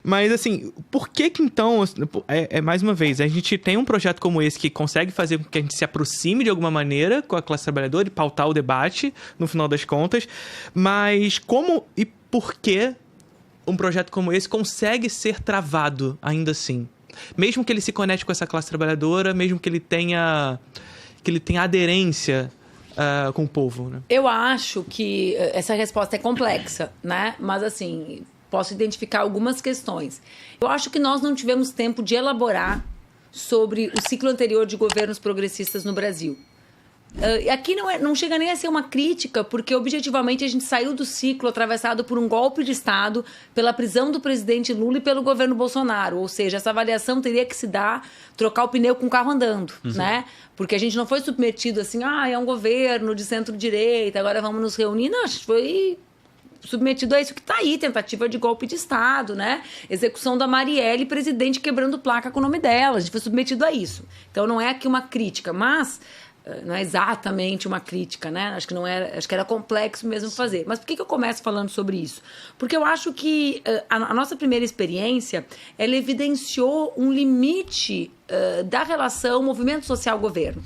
Mas, assim, por que então, mais uma vez, a gente tem um projeto como esse que consegue fazer com que a gente se aproxime de alguma maneira com a classe trabalhadora e pautar o debate, no final das contas, mas como e por que um projeto como esse consegue ser travado ainda assim? Mesmo que ele se conecte com essa classe trabalhadora, mesmo que ele tenha aderência com o povo, né? Eu acho que essa resposta é complexa, né? Mas, assim, posso identificar algumas questões. Eu acho que nós não tivemos tempo de elaborar sobre o ciclo anterior de governos progressistas no Brasil. Aqui não chega nem a ser uma crítica, porque objetivamente a gente saiu do ciclo atravessado por um golpe de Estado, pela prisão do presidente Lula e pelo governo Bolsonaro. Ou seja, essa avaliação teria que se dar, trocar o pneu com o carro andando, né? Porque a gente não foi submetido assim, é um governo de centro-direita, agora vamos nos reunir. Não, a gente foi submetido a isso que está aí, tentativa de golpe de Estado, né? Execução da Marielle, presidente quebrando placa com o nome dela. A gente foi submetido a isso. Então não é aqui uma crítica, mas não é exatamente uma crítica, né? Acho que era complexo mesmo fazer. Mas por que eu começo falando sobre isso? Porque eu acho que a nossa primeira experiência, ela evidenciou um limite da relação movimento social-governo.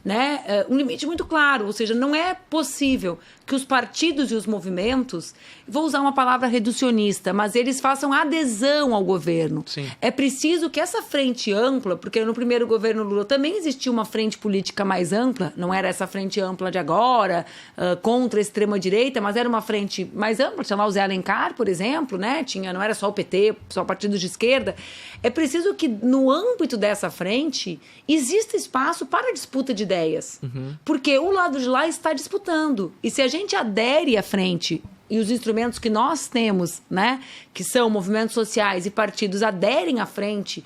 Né? Um limite muito claro, ou seja, não é possível que os partidos e os movimentos, vou usar uma palavra reducionista, mas eles façam adesão ao governo. Sim. É preciso que essa frente ampla, porque no primeiro governo Lula também existia uma frente política mais ampla, não era essa frente ampla de agora, contra a extrema-direita, mas era uma frente mais ampla, chamava o Zé Alencar, por exemplo, né? Não era só o PT, só partidos de esquerda. É preciso que no âmbito dessa frente exista espaço para disputa de ideias. Porque o lado de lá está disputando. E se a gente adere à frente e os instrumentos que nós temos, né, que são movimentos sociais e partidos, aderem à frente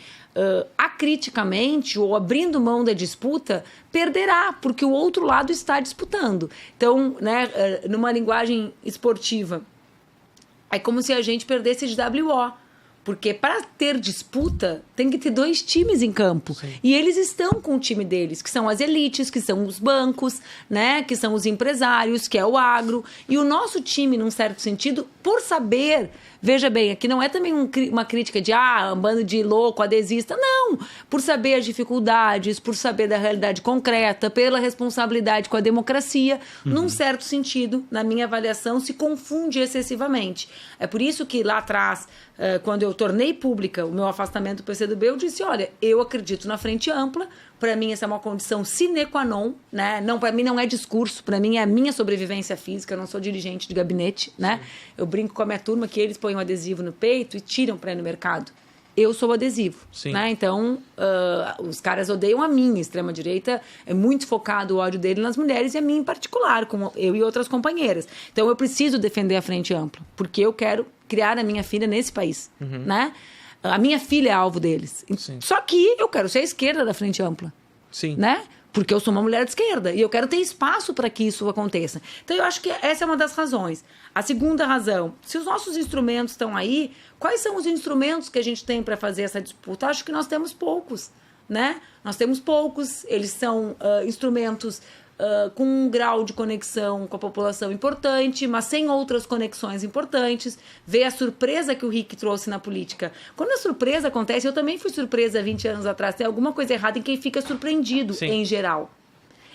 acriticamente ou abrindo mão da disputa, perderá, porque o outro lado está disputando. Então, né, numa linguagem esportiva, é como se a gente perdesse de WO. Porque para ter disputa, tem que ter 2 times em campo. Sim. E eles estão com o time deles, que são as elites, que são os bancos, né? Que são os empresários, que é o agro. E o nosso time, num certo sentido, por saber... Veja bem, aqui não é também uma crítica de um bando de louco, adesista. Não! Por saber as dificuldades, por saber da realidade concreta, pela responsabilidade com a democracia, num certo sentido, na minha avaliação, se confunde excessivamente. É por isso que lá atrás, quando eu tornei pública o meu afastamento do PCdoB, eu disse, olha, eu acredito na frente ampla, para mim essa é uma condição sine qua non, né? Não, para mim não é discurso, para mim é a minha sobrevivência física, eu não sou dirigente de gabinete, né? Eu brinco com a minha turma que eles põem um adesivo no peito e tiram para ir no mercado. Eu sou o adesivo, né? Então, os caras odeiam a minha extrema-direita, é muito focado o ódio dele nas mulheres e a mim em particular, como eu e outras companheiras. Então, eu preciso defender a frente ampla, porque eu quero criar a minha filha nesse país, né? A minha filha é alvo deles. Sim. Só que eu quero ser a esquerda da frente ampla. Sim. Né? Porque eu sou uma mulher de esquerda e eu quero ter espaço para que isso aconteça. Então, eu acho que essa é uma das razões. A segunda razão, se os nossos instrumentos estão aí, quais são os instrumentos que a gente tem para fazer essa disputa? Acho que nós temos poucos, né? Nós temos poucos, eles são instrumentos com um grau de conexão com a população importante, mas sem outras conexões importantes. Ver a surpresa que o Rick trouxe na política. Quando a surpresa acontece, eu também fui surpresa 20 anos atrás, tem alguma coisa errada em quem fica surpreendido, em geral.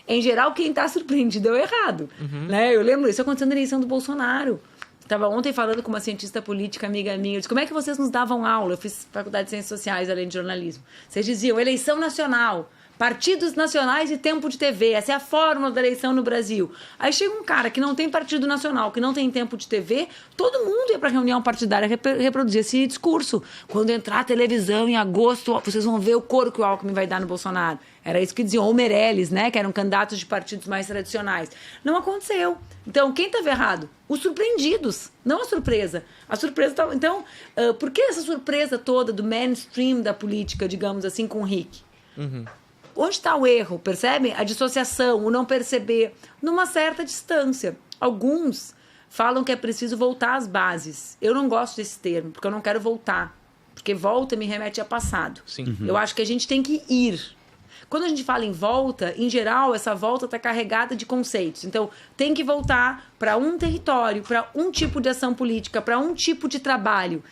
Em geral, quem está surpreendido é o errado. Né? Eu lembro isso acontecendo na eleição do Bolsonaro. Estava ontem falando com uma cientista política amiga minha. Eu disse, como é que vocês nos davam aula? Eu fiz faculdade de Ciências Sociais, além de jornalismo. Vocês diziam, eleição nacional, partidos nacionais e tempo de TV. Essa é a fórmula da eleição no Brasil. Aí chega um cara que não tem partido nacional, que não tem tempo de TV, todo mundo ia para a reunião partidária reproduzir esse discurso. Quando entrar a televisão em agosto, vocês vão ver o couro que o Alckmin vai dar no Bolsonaro. Era isso que diziam, ou Meirelles, né, que eram candidatos de partidos mais tradicionais. Não aconteceu. Então, quem estava errado? Os surpreendidos, não a surpresa. A surpresa estava... Então, por que essa surpresa toda do mainstream da política, digamos assim, com o Rick? Onde está o erro, percebe? A dissociação, o não perceber, numa certa distância. Alguns falam que é preciso voltar às bases. Eu não gosto desse termo, porque eu não quero voltar. Porque volta me remete a passado. Sim. Eu acho que a gente tem que ir. Quando a gente fala em volta, em geral, essa volta está carregada de conceitos. Então, tem que voltar para um território, para um tipo de ação política, para um tipo de trabalho.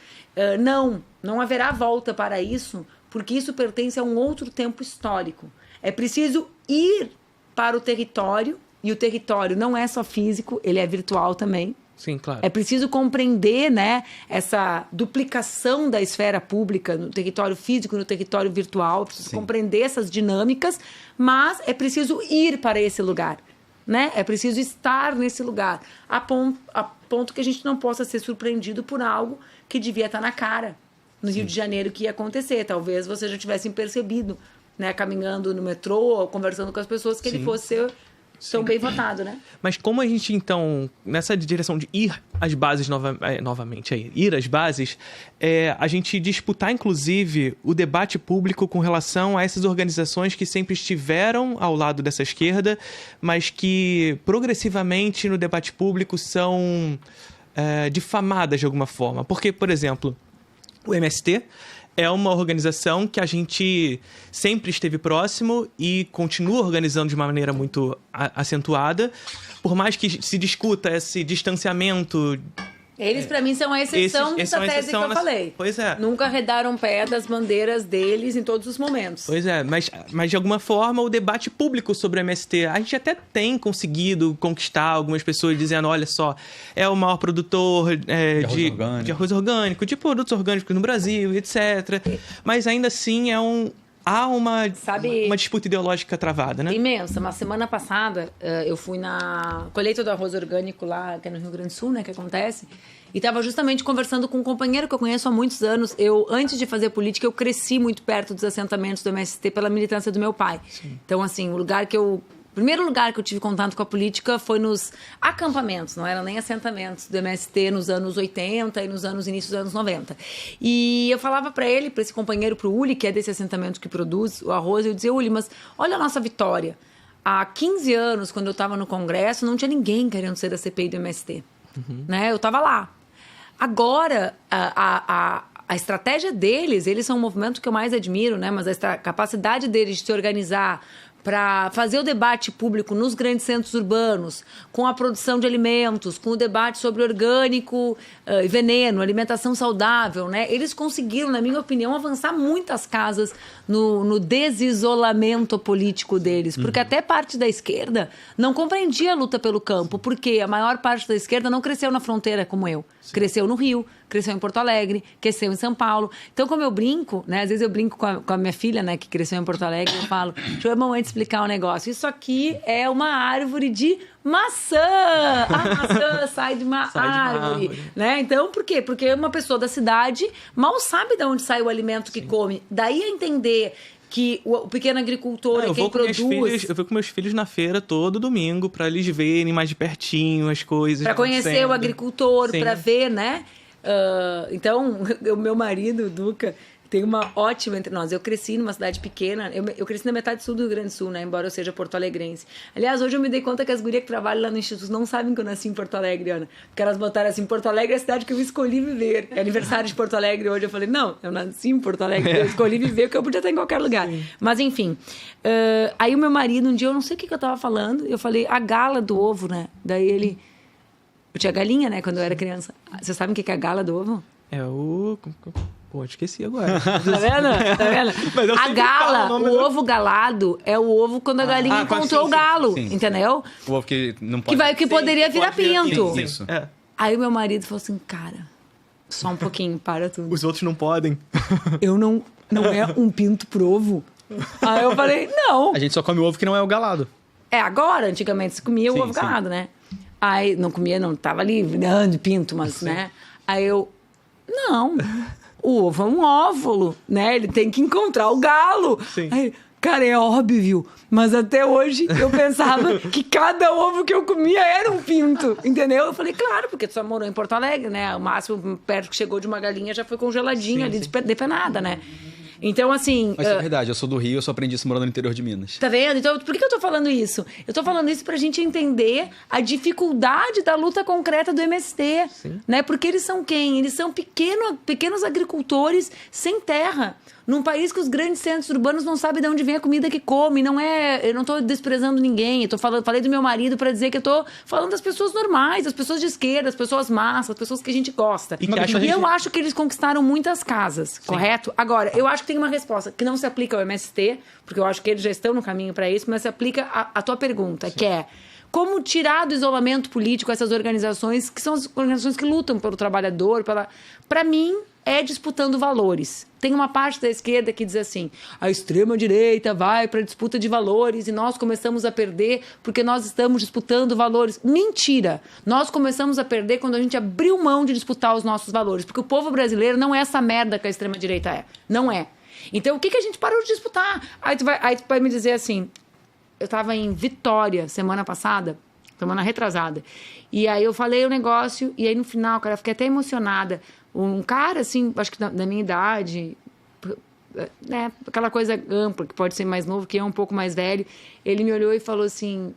Não Não haverá volta para isso, porque isso pertence a um outro tempo histórico. É preciso ir para o território, e o território não é só físico, ele é virtual também. Sim, claro. É preciso compreender, né, essa duplicação da esfera pública no território físico e no território virtual. É preciso compreender essas dinâmicas, mas é preciso ir para esse lugar. Né? É preciso estar nesse lugar, a ponto que a gente não possa ser surpreendido por algo que devia estar na cara no Rio de Janeiro que ia acontecer. Talvez você já tivesse percebido, né, caminhando no metrô ou conversando com as pessoas, que ele fosse ser tão bem votado, né? Mas como a gente, então, nessa direção de ir às bases ir às bases, a gente disputar, inclusive, o debate público com relação a essas organizações que sempre estiveram ao lado dessa esquerda, mas que, progressivamente, no debate público, são difamadas de alguma forma. Porque, por exemplo, o MST é uma organização que a gente sempre esteve próximo e continua organizando de uma maneira muito acentuada. Por mais que se discuta esse distanciamento... Eles, para mim, são a exceção dessa tese que eu falei. Pois é. Nunca arredaram pé das bandeiras deles em todos os momentos. Pois é, mas de alguma forma o debate público sobre o MST, a gente até tem conseguido conquistar algumas pessoas dizendo, olha só, é o maior produtor de arroz orgânico, de produtos orgânicos no Brasil, etc. Mas ainda assim há uma disputa ideológica travada, né? Imensa. Uma semana passada, eu fui na colheita do arroz orgânico lá, que é no Rio Grande do Sul, né, que acontece, e estava justamente conversando com um companheiro que eu conheço há muitos anos. Antes de fazer política, eu cresci muito perto dos assentamentos do MST pela militância do meu pai. Sim. Então, assim, o primeiro lugar que eu tive contato com a política foi nos acampamentos, não eram nem assentamentos do MST nos anos 80 e nos início dos anos 90. E eu falava para ele, para esse companheiro, para o Uli, que é desse assentamento que produz o arroz, eu dizia, Uli, mas olha a nossa vitória. Há 15 anos, quando eu estava no Congresso, não tinha ninguém querendo ser da CPI do MST. Né? Eu estava lá. Agora, a estratégia deles, eles são um movimento que eu mais admiro, né? Mas a capacidade deles de se organizar para fazer o debate público nos grandes centros urbanos, com a produção de alimentos, com o debate sobre orgânico e veneno, alimentação saudável, né? Eles conseguiram, na minha opinião, avançar muitas casas no desisolamento político deles, porque até parte da esquerda não compreendia a luta pelo campo, porque a maior parte da esquerda não cresceu na fronteira como eu. Sim. Cresceu no Rio, cresceu em Porto Alegre, cresceu em São Paulo. Então, como eu brinco, né? Às vezes eu brinco com a minha filha, né? Que cresceu em Porto Alegre, eu falo, deixa eu mamãe te explicar um negócio. Isso aqui é uma árvore de maçã. A maçã sai de uma árvore. Né? Então, por quê? Porque uma pessoa da cidade mal sabe de onde sai o alimento que come. Daí a entender que o pequeno agricultor é quem produz... Eu vou com meus filhos na feira todo domingo para eles verem mais de pertinho as coisas. Para conhecer o agricultor, para ver, né? Então, o meu marido, o Duca, tem uma ótima entre nós. Eu cresci numa cidade pequena, eu cresci na metade sul do Rio Grande do Sul, né? Embora eu seja porto-alegrense. Aliás, hoje eu me dei conta que as gurias que trabalham lá no Instituto não sabem que eu nasci em Porto Alegre, Ana. Porque elas botaram assim, Porto Alegre é a cidade que eu escolhi viver. É aniversário de Porto Alegre hoje. Eu falei, não, eu nasci em Porto Alegre, eu escolhi viver, porque eu podia estar em qualquer lugar. Sim. Mas, enfim. Aí o meu marido, um dia, eu não sei o que eu tava falando, eu falei, a gala do ovo, né? Daí ele... Eu tinha galinha, né, quando eu era criança. Vocês sabem o que é a gala do ovo? É o... Pô, esqueci agora. Tá vendo? Tá vendo? A gala, o ovo galado, é o ovo quando a galinha encontrou o galo, entendeu? O ovo que não pode... Que poderia virar pinto. Isso. Aí o meu marido falou assim, cara, só um pouquinho, para tudo. Os outros não podem. Eu não é um pinto pro ovo? Aí eu falei, não. A gente só come o ovo que não é o galado. Agora, antigamente se comia o ovo galado, né? Aí, não comia, não, tava ali, de pinto, mas, né? Aí eu, não, o ovo é um óvulo, né? Ele tem que encontrar o galo. Sim. Aí, cara, é óbvio, mas até hoje eu pensava que cada ovo que eu comia era um pinto, entendeu? Eu falei, claro, porque tu só morou em Porto Alegre, né? O máximo perto que chegou de uma galinha já foi congeladinha ali, depenada, né? Então, assim... Mas é verdade, eu sou do Rio, eu só aprendi isso morando no interior de Minas. Tá vendo? Então, por que eu tô falando isso? Eu tô falando isso pra gente entender a dificuldade da luta concreta do MST. Sim. Né? Porque eles são quem? Eles são pequenos agricultores sem terra. Num país que os grandes centros urbanos não sabem de onde vem a comida que come. Não é... Eu não tô desprezando ninguém. Falei do meu marido para dizer que eu tô falando das pessoas normais, das pessoas de esquerda, das pessoas massas, das pessoas que a gente gosta. E eu acho que eles conquistaram muitas casas, sim, correto? Agora, eu acho que tem uma resposta que não se aplica ao MST, porque eu acho que eles já estão no caminho para isso, mas se aplica à tua pergunta, sim, que é como tirar do isolamento político essas organizações que são as organizações que lutam pelo trabalhador, para mim, é disputando valores. Tem uma parte da esquerda que diz assim, a extrema-direita vai para a disputa de valores e nós começamos a perder porque nós estamos disputando valores. Mentira! Nós começamos a perder quando a gente abriu mão de disputar os nossos valores, porque o povo brasileiro não é essa merda que a extrema-direita é. Não é. Então, o que a gente parou de disputar? Aí tu vai me dizer assim, eu estava em Vitória semana passada, semana retrasada, e aí eu falei o negócio, e aí no final, cara, eu fiquei até emocionada. Um cara, assim, acho que da minha idade, né, aquela coisa ampla, que pode ser mais novo, que é um pouco mais velho, ele me olhou e falou assim,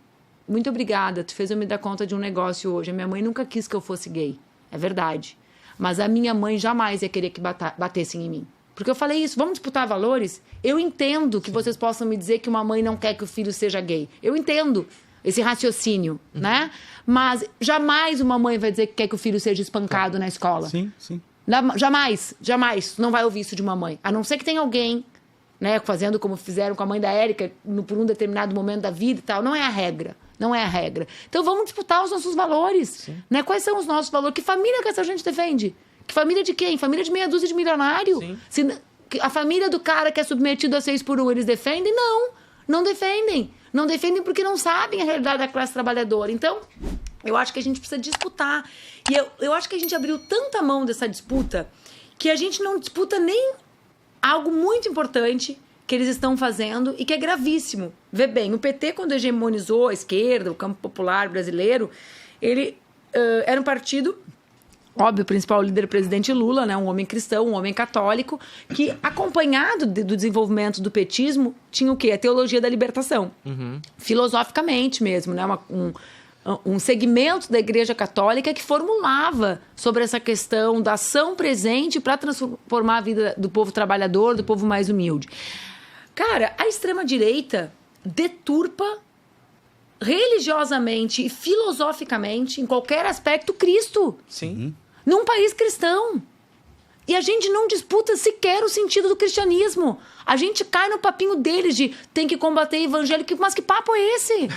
muito obrigada, tu fez eu me dar conta de um negócio hoje. A minha mãe nunca quis que eu fosse gay, é verdade. Mas a minha mãe jamais ia querer que batessem em mim. Porque eu falei isso, vamos disputar valores? Eu entendo que vocês possam me dizer que uma mãe não quer que o filho seja gay. Eu entendo esse raciocínio, né? Mas jamais uma mãe vai dizer que quer que o filho seja espancado na escola. Sim, sim. Jamais, jamais. Não vai ouvir isso de uma mãe. A não ser que tenha alguém, né, fazendo como fizeram com a mãe da Érica por um determinado momento da vida e tal. Não é a regra. Não é a regra. Então vamos disputar os nossos valores. Né? Quais são os nossos valores? Que família que essa gente defende? Que família de quem? Família de meia dúzia de milionário? A família do cara que é submetido a 6x1, eles defendem? Não, não defendem. Não defendem porque não sabem a realidade da classe trabalhadora. Então, eu acho que a gente precisa disputar. E eu acho que a gente abriu tanta mão dessa disputa que a gente não disputa nem algo muito importante que eles estão fazendo e que é gravíssimo. Vê bem, o PT, quando hegemonizou a esquerda, o campo popular brasileiro, ele era um partido... Óbvio, o principal líder, o presidente Lula, né, um homem cristão, um homem católico, que, acompanhado do desenvolvimento do petismo, tinha o quê? A teologia da libertação. Filosoficamente mesmo, né? Um segmento da Igreja Católica que formulava sobre essa questão da ação presente para transformar a vida do povo trabalhador, do povo mais humilde. Cara, a extrema-direita deturpa religiosamente e filosoficamente, em qualquer aspecto, Cristo. Sim. Num país cristão. E a gente não disputa sequer o sentido do cristianismo. A gente cai no papinho deles de tem que combater o evangelho. Mas que papo é esse?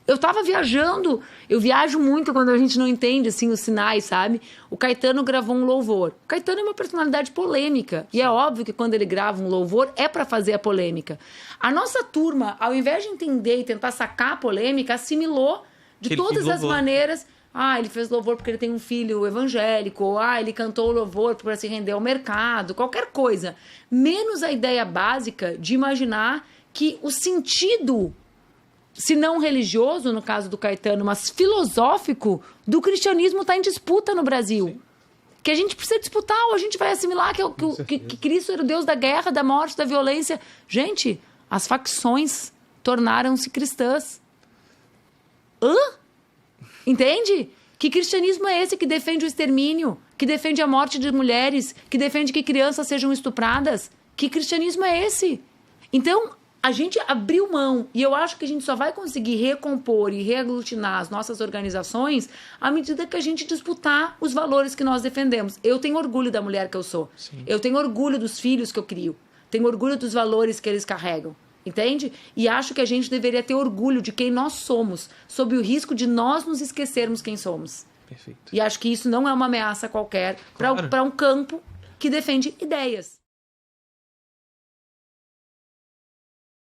Eu tava viajando. Eu viajo muito quando a gente não entende, assim, os sinais, sabe? O Caetano gravou um louvor. O Caetano é uma personalidade polêmica. E é óbvio que quando ele grava um louvor, é para fazer a polêmica. A nossa turma, ao invés de entender e tentar sacar a polêmica, assimilou de todas as maneiras... Ah, ele fez louvor porque ele tem um filho evangélico. Ou, ele cantou o louvor para se render ao mercado. Qualquer coisa. Menos a ideia básica de imaginar que o sentido... se não religioso, no caso do Caetano, mas filosófico, do cristianismo está em disputa no Brasil. Sim. Que a gente precisa disputar, ou a gente vai assimilar que Cristo era o Deus da guerra, da morte, da violência. Gente, as facções tornaram-se cristãs. Entende? Que cristianismo é esse que defende o extermínio, que defende a morte de mulheres, que defende que crianças sejam estupradas? Que cristianismo é esse? Então... a gente abriu mão, e eu acho que a gente só vai conseguir recompor e reaglutinar as nossas organizações à medida que a gente disputar os valores que nós defendemos. Eu tenho orgulho da mulher que eu sou. Sim. Eu tenho orgulho dos filhos que eu crio. Tenho orgulho dos valores que eles carregam. Entende? E acho que a gente deveria ter orgulho de quem nós somos, sob o risco de nós nos esquecermos quem somos. Perfeito. E acho que isso não é uma ameaça qualquer para um campo que defende ideias.